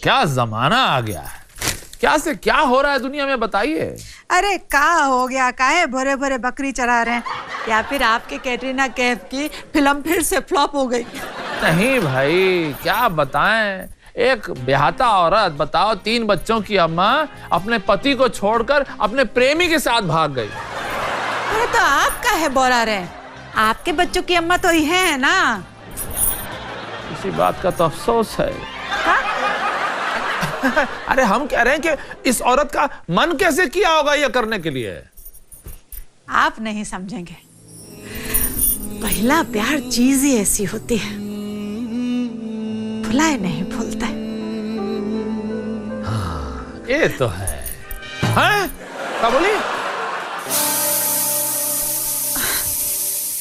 क्या जमाना आ गया है, क्या से क्या हो रहा है दुनिया में, बताइए। अरे का हो गया, काहे भरे भरे बकरी चरा रहे हैं, या फिर आपके कैटरीना कैफ की फिल्म फिर से फ्लॉप हो गई? नहीं भाई, क्या बताएं, एक ब्याहता औरत, बताओ 3 बच्चों की अम्मा अपने पति को छोड़कर अपने प्रेमी के साथ भाग गई। अरे तो आप काहे बोला रहे, आपके बच्चों की अम्मा तो ये है ना। इसी बात का तो अफसोस है। अरे हम कह रहे हैं कि इस औरत का मन कैसे किया होगा यह करने के लिए। आप नहीं समझेंगे, पहला प्यार चीज ही ऐसी होती है, भुलाए नहीं भूलता। हाँ, ये तो है। हैं? क्या बोली?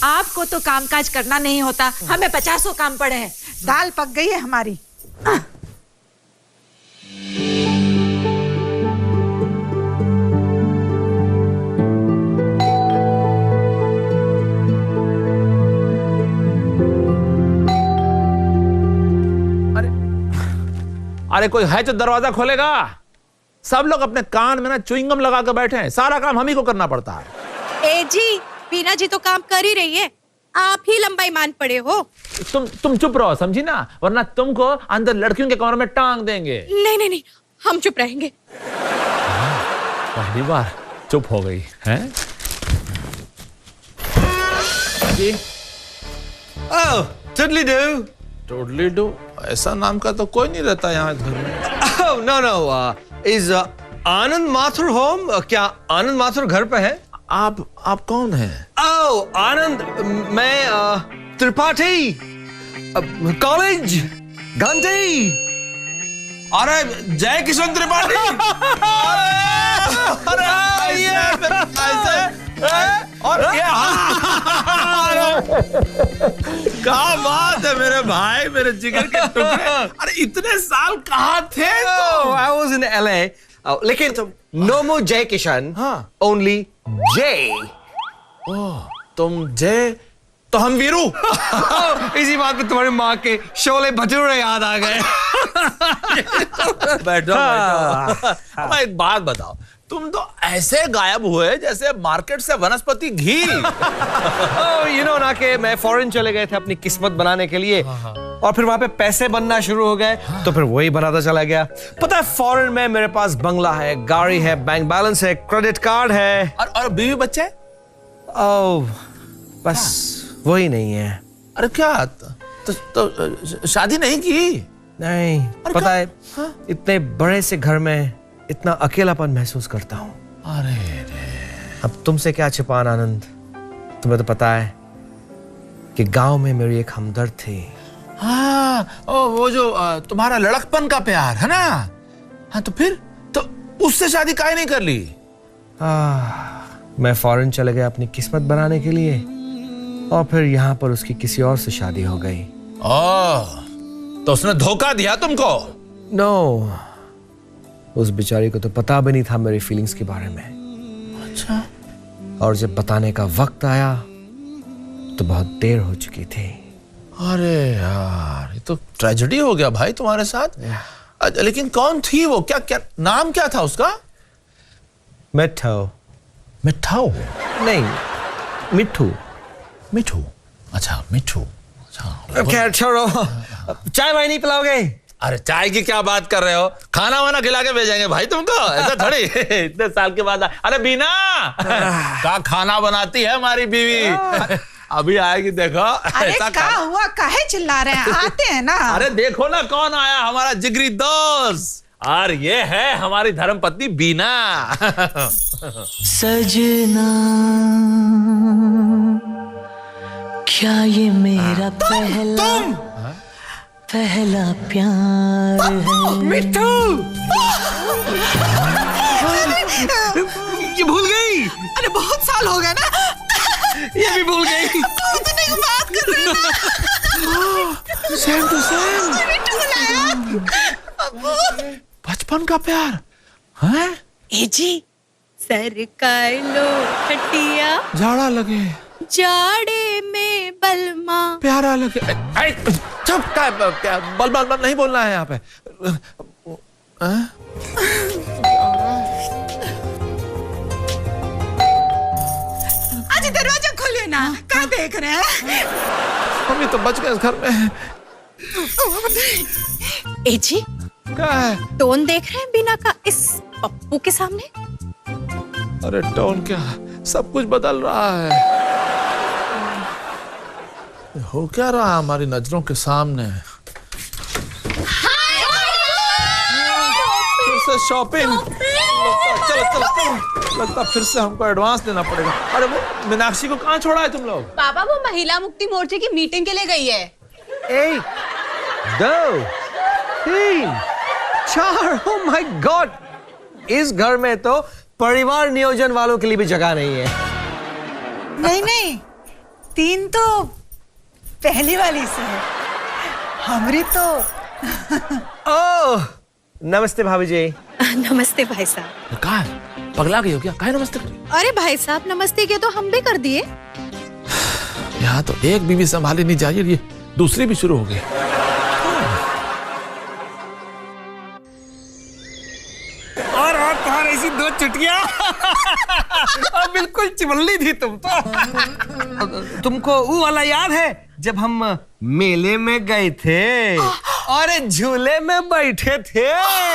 आपको तो कामकाज करना नहीं होता, हमें 50 काम पड़े हैं। दाल पक गई है हमारी। अरे कोई है जो दरवाजा खोलेगा? सब लोग अपने कान में ना च्युइंगम लगा कर बैठे हैं, सारा काम हम ही को करना पड़ता है। ए जी, बीना जी तो काम कर ही रही है, आप ही लंबाई मान पड़े हो। तुम चुप रहो, समझी ना, वरना तुमको अंदर लड़कियों के कमरे में टांग देंगे। नहीं नहीं नहीं, हम चुप रहेंगे। पहली बार चुप हो गई है जी। Oh, toodly do. टोडली डू, ऐसा नाम का तो कोई नहीं रहता यहाँ घर में। Oh, no. Is Anand Mathur home? क्या आनंद माथुर घर पे है? आप कौन हैं? Oh, आनंद, मैं त्रिपाठी, कॉलेज, गांधी। अरे जय किशन त्रिपाठी। अरे और क्या बात है मेरे भाई, मेरे जिगर के टुकड़े। अरे इतने साल कहाँ थे तुम? I was in LA. लेकिन no more जय किशन, only जय। तुम जय तो हम वीरू। इसी बात पे तुम्हारी माँ के शोले भटूरे याद आ गए। बैठो। अब एक बात बताओ, तुम तो ऐसे गायब हुए जैसे मार्केट से वनस्पति घी। you know ना कि मैं फॉरेन चले गए थे अपनी किस्मत बनाने के लिए, और फिर वहां पे पैसे बनना शुरू हो गए, तो फिर वही बनाता चला गया। पता है, फॉरेन में मेरे पास बंगला है, गाड़ी है, बैंक बैलेंस है, क्रेडिट कार्ड है, और बीवी बच्चे? ओह, बस वही नहीं है। अरे क्या तो शादी नहीं की? नहीं, पता है, इतने बड़े से घर में इतना अकेलापन महसूस करता हूँ। अरे अब तुमसे क्या छिपाना आनंद, तुम्हें तो पता है कि गांव में मेरी एक हमदर्द थी। हाँ, वो जो तुम्हारा लड़कपन का प्यार है ना। हाँ तो फिर तो उससे शादी काहे नहीं कर ली? मैं फॉरेन चले गया अपनी किस्मत बनाने के लिए, और फिर यहाँ पर उसकी किसी और से शादी हो गई। तो उसने धोखा दिया तुमको? नो, उस बेचारी को तो पता भी नहीं था मेरी फीलिंग्स के बारे में। अच्छा। और जब बताने का वक्त आया तो बहुत देर हो चुकी थी। अरे यार, ये तो ट्रेजेडी हो गया भाई तुम्हारे साथ। लेकिन कौन थी वो? क्या नाम क्या था उसका? मिठू। मिठाऊ? नहीं, मिठू। मिठू? अच्छा, मिठू। अच्छा, खैर छोड़ो, चाय वाय नहीं पिलाओगे? अरे चाय की क्या बात कर रहे हो, खाना वाना खिला के भेजेंगे भाई तुमको, ऐसा थोड़ी। इतने साल के बाद। अरे बीना, क्या खाना बनाती है हमारी बीवी। अभी आएगी, देखो। अरे क्या हुआ, काहे चिल्ला रहे हैं, आते हैं ना। अरे देखो ना कौन आया, हमारा जिगरी दोस्त, और ये है हमारी धर्मपत्नी बीना। सजना, क्या ये मेरा पहला प्यार है? मिठू, ये भूल गई। अरे बहुत साल हो गए ना, ये भी भूल गई। इतने की बात कर रहे हैं। सेम टू सेम, मिठू बुलाया। बचपन का प्यार है। ए जी, सरकार लो खटिया, झाड़ा लगे जाड़े में बलमा, प्यारा लगे। चुप, क्या बल नहीं बोलना है यहाँ पे। आज दरवाजा खोलिए ना, क्या देख रहे हैं? मम्मी तो बच गए इस घर में। ए जी, क्या है? टोन देख रहे हैं बीना का इस पप्पू के सामने? अरे टोन क्या, सब कुछ बदल रहा है। हो क्या रहा है हमारी नजरों के सामने? फिर से शॉपिंग। चलो चलो चलो, लगता फिर से हमको एडवांस देना पड़ेगा। अरे वो मीनाक्षी को कहाँ छोड़ा है तुम लोग? पापा वो महिला मुक्ति मोर्चे की मीटिंग के लिए गई है। 1, 2, 3, 4, oh my God! इस घर में तो परिवार नियोजन वालों के लिए भी जगह नहीं है। नहीं नहीं, 3 तो पहली वाली से है, हमारी तो। ओह, नमस्ते भाभी जी। नमस्ते भाई साहब। कहाँ है? पगला गई हो क्या? काहे नमस्ते करी? अरे भाई साहब नमस्ते के तो हम भी कर दिए। यहाँ तो एक बीवी संभाली नहीं जाए, ये दूसरी भी शुरू हो गई। और तुम्हारी ऐसी 2 चुटिया बिल्कुल चिमल्ली थी तुम तो। तुमको वो वाला याद है जब हम मेले में गए थे और झूले में बैठे थे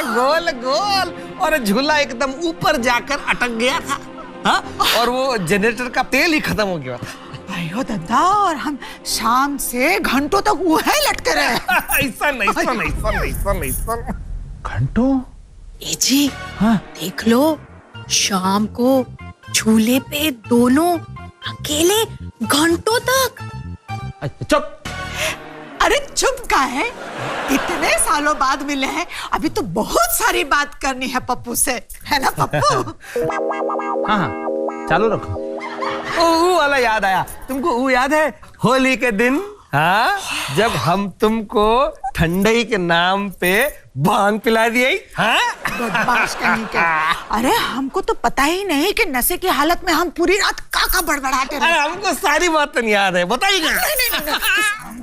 गोल गोल, और झूला एकदम ऊपर जाकर अटक गया था। हाँ? और वो जनरेटर का तेल ही खत्म हो गया था। अयो दादा, और हम शाम से घंटों तक वो है लटके रहे। ऐसा नहीं। घंटों? ए जी, हाँ? देख लो, शाम को झूले पे दोनों अकेले घंटों तक। चुप। अरे चुप का है, इतने सालों बाद मिले हैं, अभी तो बहुत सारी बात करनी है पप्पू से, है ना पप्पू? हाँ हाँ, चालू रखो। वो वाला याद आया। तुमको वो याद है होली के दिन, हाँ, जब हम तुमको ठंडई के नाम पे भांग पिला दिए? हाँ? बदमाश कहीं के। अरे हमको तो पता ही नहीं कि नशे की हालत में हम पूरी रात का बड़बड़ाते रहे। अरे हमको सारी बातें याद है, बताइए।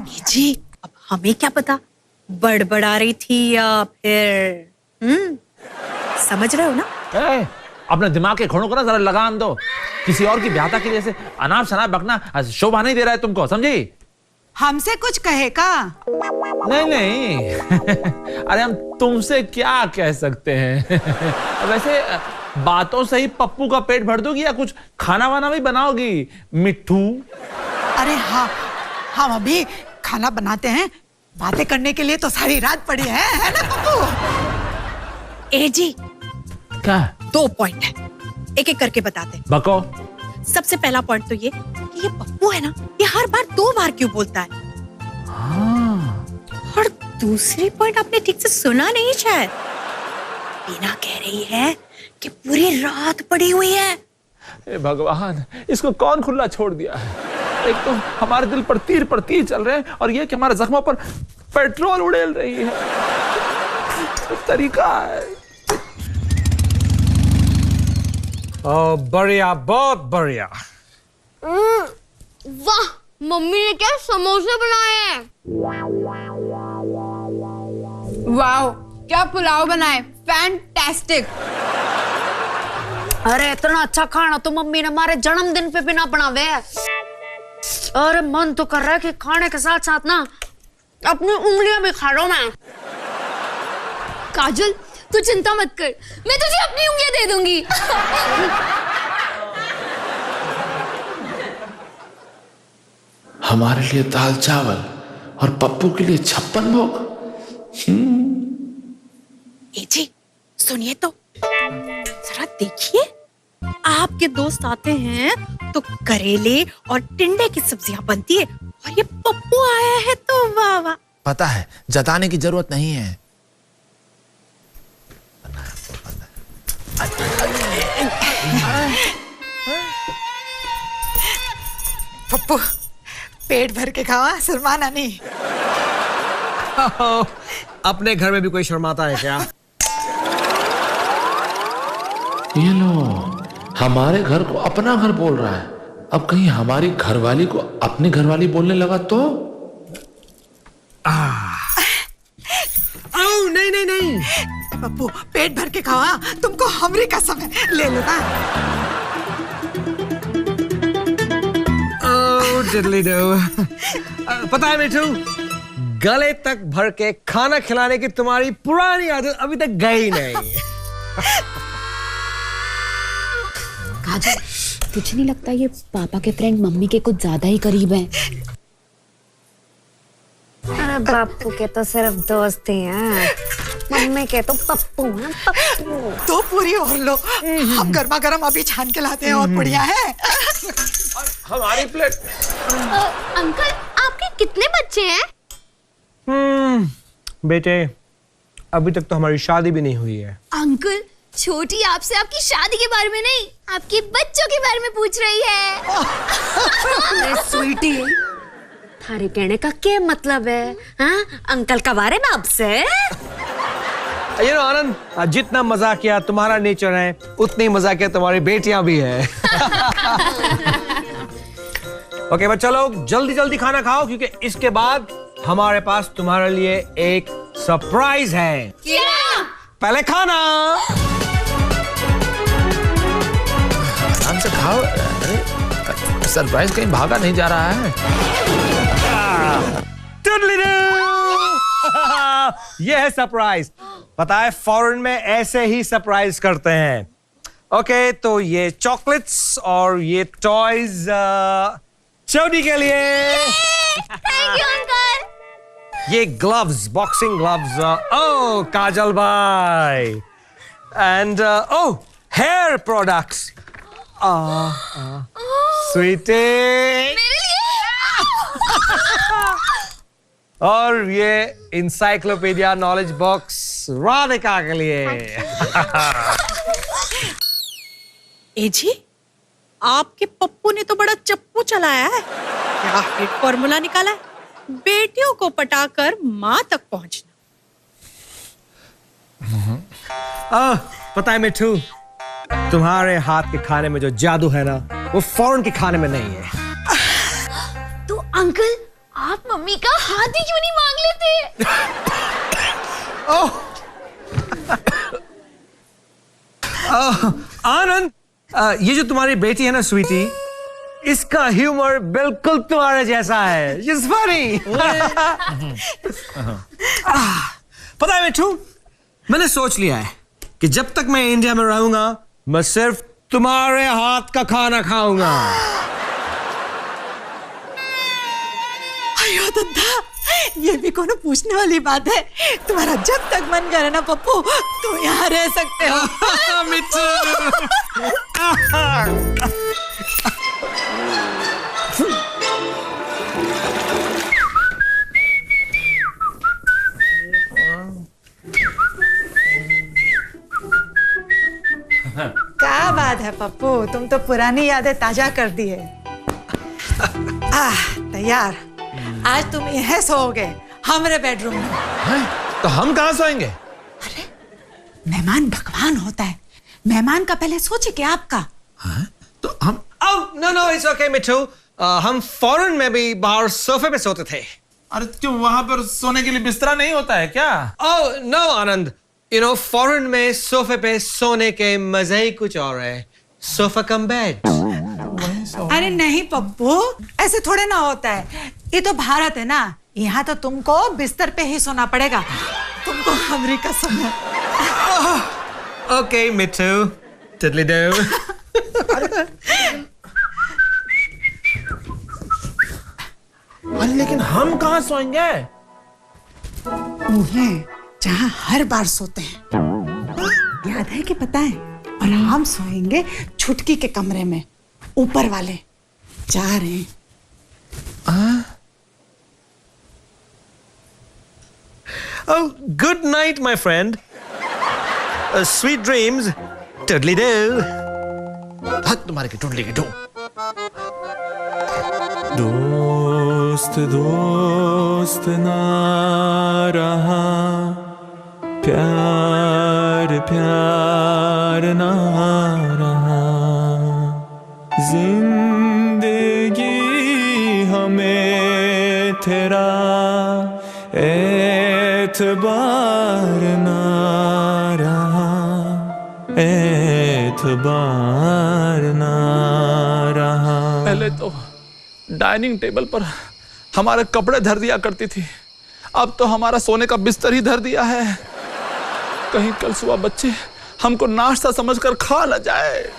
ए जी, अब हमें क्या पता बड़बड़ा रही थी या फिर समझ रहे हो ना? अपने दिमाग के घोड़ों को ना जरा लगाम दो। किसी और की ब्याहता की जैसे अनाप शनाप बकना शोभा नहीं दे रहा है तुमको, समझी? हमसे कुछ कहे का? नहीं नहीं अरे हम तुमसे क्या कह सकते हैं? वैसे बातों से ही पप्पू का पेट भर दोगी या कुछ खाना वाना भी बनाओगी मिट्ठू? अरे हाँ, हम अभी खाना बनाते हैं, बातें करने के लिए तो सारी रात पड़ी है ना पप्पू? ए जी, क्या 2 पॉइंट है, एक एक करके बताते हैं। बको। सबसे पहला पॉइंट तो ये कि ये पप्पू है ना, ये हर बार 2 बार क्यों बोलता है? हाँ। और दूसरी पॉइंट आपने ठीक से सुना नहीं शायद। बीना कह रही है कि पूरी रात पड़ी हुई है। हे भगवान, इसको कौन खुला छोड़ दिया है? एक तो हमारे दिल पर तीर चल रहे हैं और ये कि हमारे जख्मों पर पेट्रोल उड़ेल रही है। तो तरीका है। बढ़िया, बहुत बढ़िया। वाह, मम्मी ने क्या समोसे बनाए हैं। वाह, क्या पुलाव बनाए, फैंटास्टिक। अरे इतना अच्छा खाना तो मम्मी ने हमारे जन्मदिन पे भी ना बनावे है। अरे मन तो कर रहा है कि खाने के साथ साथ ना अपनी उंगलियां भी खा लो मैं। काजल, तू चिंता मत कर, मैं तुझे अपनी उंगलियां दे दूंगी। हमारे लिए दाल चावल और पप्पू के लिए 56 भोग। ए जी, सुनिए तो, जरा देखिए, आपके दोस्त आते हैं तो करेले और टिंडे की सब्जियां बनती है, और ये पप्पू आया है तो वाह वाह। पता है, जताने की जरूरत नहीं है। पप्पू, पेट भर के खावा, शर्माना नहीं। अपने घर में भी कोई शर्माता है क्या? ये लो, हमारे घर को अपना घर बोल रहा है। अब कहीं हमारी घरवाली को अपनी घरवाली बोलने लगा तो? नहीं नहीं नहीं, पप्पू, पेट भर के खाओ। हाँ? तुमको हमरी कसम है, ले लो ना। डिडली डो। पता है मिठू, गले तक भर के खाना खिलाने की तुम्हारी पुरानी आदत अभी तक गई नहीं। काजल, तुझे नहीं लगता ये पापा के फ्रेंड मम्मी के कुछ ज्यादा ही करीब हैं? अरे बापू के तो सिर्फ दोस्त ही हैं, मम्मी के तो पप्पू हैं, पप्पू। तो पूरी और लो, हम गर्मा गर्म अभी छान के लाते हैं और बढ़िया है। हमारी प्लेट। अंकल, आपके कितने बच्चे हैं? बेटे, अभी तक तो हमारी शादी भी नहीं हुई है। अंकल, छोटी आपसे आपकी शादी के बारे में नहीं, आपके बच्चों के बारे में पूछ रही है। अरे स्वीटी, थारे कहने का क्या मतलब है? हाँ? अंकल का बारे में आपसे? ये नो आनंद, जितना मजाकिया तुम्हारा नेचर है, उतनी मजाकिया तुम्हारी बेटियां भी है। ओके बच्चा लोग, जल्दी जल्दी खाना खाओ, क्योंकि इसके बाद हमारे पास तुम्हारे लिए एक सरप्राइज है। क्या? पहले खाना। आराम से खाओ। अरे सरप्राइज कहीं भागा नहीं जा रहा है। ये है सरप्राइज। पता है, फॉरेन में ऐसे ही सरप्राइज करते हैं। ओके, तो ये चॉकलेट्स और ये टॉयज चौड़ी के लिए। Thank you uncle. ये gloves, boxing gloves, oh Kajal भाई। And oh hair products, sweetie. मेरे लिए? और ये इंसाइक्लोपीडिया नॉलेज बॉक्स राधिका के लिए। ए जी, आपके पप्पू ने तो बड़ा चप्पू चलाया है। क्या हिट फॉर्मूला निकाला है? बेटियों को पटाकर माँ तक पहुंचना। पता है मिठू, तुम्हारे हाथ के खाने में जो जादू है ना, वो फॉरेन के खाने में नहीं है। तो अंकल, आप मम्मी का हाथ ही क्यों नहीं मांग लेते? आनंद, ये जो तुम्हारी बेटी है ना स्वीटी, इसका ह्यूमर बिल्कुल तुम्हारे जैसा है। She's funny। पता है मिठू, मैंने सोच लिया है कि जब तक मैं इंडिया में रहूंगा, मैं सिर्फ तुम्हारे हाथ का खाना खाऊंगा। अयो दद्दा, ये भी कोनो पूछने वाली बात है? तुम्हारा जब तक मन करे ना पप्पू, तुम यहाँ रह सकते हो। मिठू। क्या बात है पप्पू, तुम तो पुरानी यादें ताजा कर दी है। तैयार। आज तुम यहीं सोओगे, हमारे बेडरूम में। तो हम कहाँ सोएंगे? अरे, मेहमान भगवान होता है, मेहमान का पहले सोचे कि आपका। हाँ? तो हम नो इट्स ओके मिठू, हम फॉरेन में भी बाहर सोफे पे सोते थे। अरे क्यों, वहां पर सोने के लिए बिस्तरा नहीं होता है क्या? Oh no Anand, you know foreign में सोफे पे सोने के मजे ही कुछ और है। Sofa cum bed. अरे नहीं पप्पू, ऐसे थोड़े ना होता है। ये तो भारत है ना, यहाँ तो तुमको बिस्तर पे ही सोना पड़ेगा। तुमको हमारी कसम है। ओके मिठू, टिडली डू। अरे लेकिन हम कहाँ सोएंगे? वो है जहाँ हर बार सोते हैं, याद है कि पता है? और हम सोएंगे छुटकी के कमरे में, ऊपर वाले। जा रहे हैं। Oh, good night, my friend. Sweet dreams. Toodly do. हद तुम्हारे की टुंडली की टू। दोस्त दोस्त ना रहा, प्यार प्यार ना रहा, जिंदगी हमें तेरा एतबार ना एतबार ना रहा। पहले तो डाइनिंग टेबल पर हमारे कपड़े धर दिया करती थी, अब तो हमारा सोने का बिस्तर ही धर दिया है। कहीं कल सुबह बच्चे हमको नाश्ता समझकर खा न जाए।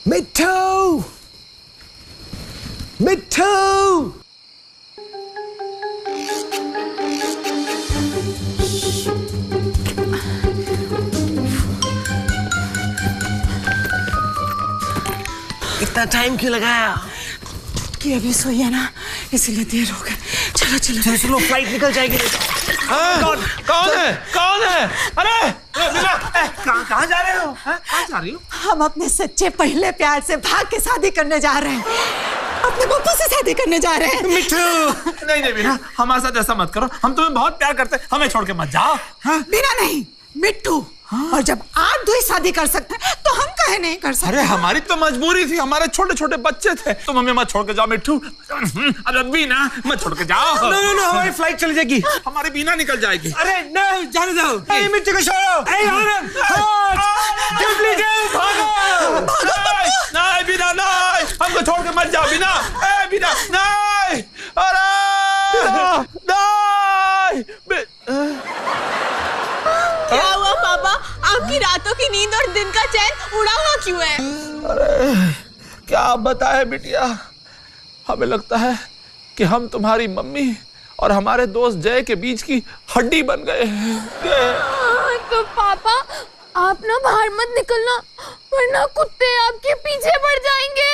मिट्ठू, मिट्ठू, इतना टाइम क्यों लगाया? कि अभी सोई है ना, इसीलिए देर हो गई। चलो चलो चलो चलो, फ्लाइट निकल जाएगी। कौन है? कौन है? अरे कहाँ जा रहे हो? कहाँ जा रही हो? हम अपने सच्चे पहले प्यार से भाग के शादी करने जा रहे हैं। अपने पप्पू से शादी करने जा रहे हैं। मिट्ठू, नहीं बीना, हमारे साथ ऐसा मत करो। हम तुम्हें बहुत प्यार करते हैं, हमें छोड़ के मत जाओ। बिना नहीं, मिट्टू। और जब आप दो ही शादी कर सकते हैं तो हम काहे नहीं कर सकते? अरे हमारी तो मजबूरी थी, हमारे छोटे छोटे बच्चे थे। तुम हमें मत छोड़ के जाओ मिट्ठू। अरे बीना, मत छोड़ के जाओ। नो, हमारी फ्लाइट चली जाएगी। हमारी बीना निकल जाएगी। अरे नहीं, जाने दो। मिट्टू को छोड़ो। नहीं बीना, नहीं, हमको छोड़ के मत जाओ बीना। बीना, नहीं, अरे नहीं। क्या हुआ पापा? आपकी रातों की नींद और दिन का चैन उड़ा हुआ क्यों है? अरे क्या बताए बिटिया, हमें लगता है कि हम तुम्हारी मम्मी और हमारे दोस्त जय के बीच की हड्डी बन गए हैं। तो पापा आप ना बाहर मत निकलना, वरना कुत्ते आपके पीछे पड़ जाएंगे।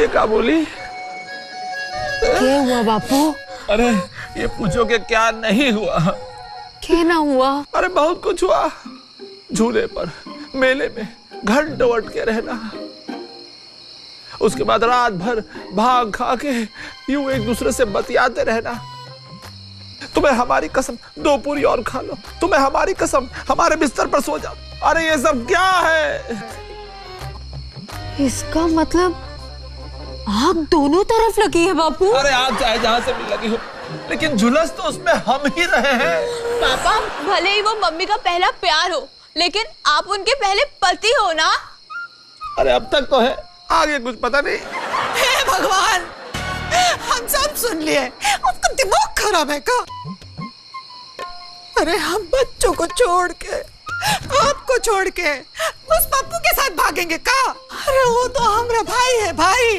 ये क्या बोली? क्या हुआ बापू? अरे ये पूछो कि क्या नहीं हुआ। क्या ना हुआ? अरे बहुत कुछ हुआ। झूले पर, मेले में घंटों अटके रहना, उसके बाद रात भर भाग खा के यूं एक दूसरे से बतियाते रहना। तुम्हें हमारी कसम 2 पूरी और खा लो, तुम्हें हमारी कसम हमारे बिस्तर पर सो जाओ। अरे ये सब क्या है? इसका मतलब आग दोनों तरफ लगी है बापू। अरे आग चाहे जहां से भी लगी हो, लेकिन झुलस तो उसमें हम ही रहे हैं। पापा भले ही वो मम्मी का पहला प्यार हो, लेकिन आप उनके पहले पति हो ना। अरे अब तक तो है, आगे कुछ पता नहीं। हे भगवान, हम सब सुन लिए। आपका दिमाग खराब है का? अरे हम बच्चों को छोड़ के, आपको छोड़ के बस पप्पू के साथ भागेंगे का? अरे वो तो हमारा भाई है, भाई।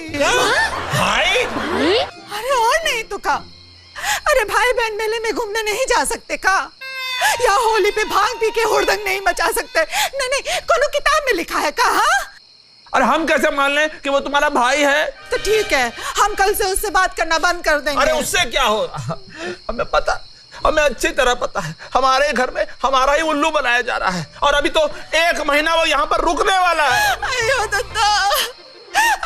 भाई? अरे और नहीं तो का? अरे भाई बहन मेले में घूमने नहीं जा सकते का? या होली पे भांग पी के हुड़दंग नहीं मचा सकते? नहीं, कोनो किताब में लिखा है का? हाँ? अरे हम कैसे मान लें कि वो तुम्हारा भाई है? तो ठीक है, हम कल से उससे बात करना बंद कर देंगे। अरे उससे क्या हो, हमें पता, हमें अच्छी तरह पता है, हमारे घर में हमारा ही उल्लू बनाया जा रहा है। और अभी तो 1 महीना वो यहाँ पर रुकने वाला है। अयो दत्ता,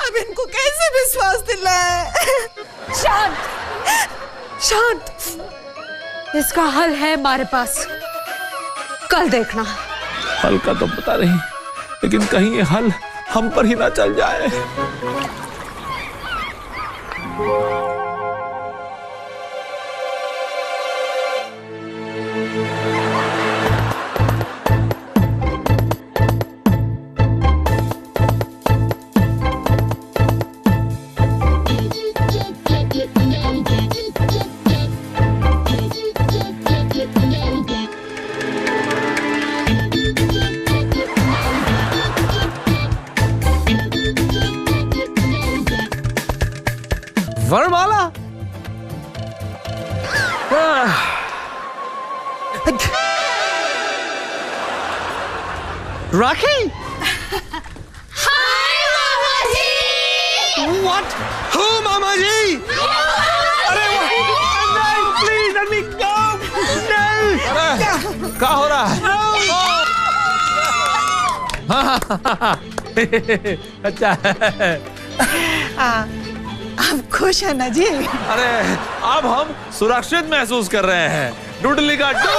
अब इनको कैसे विश्वास दिलाए? शांत, इसका हल है हमारे पास, कल देखना। हल का तो पता नहीं, लेकिन कहीं ये हल हम पर ही ना चल जाए। वरमाला, राखी। हाय मामा जी। What? Who, मामा जी? अरे नहीं, please let me go. नहीं। अरे क्या हो रहा है? अच्छा है। आप खुश है ना जी? अरे अब हम सुरक्षित महसूस कर रहे हैं। डुडली का डू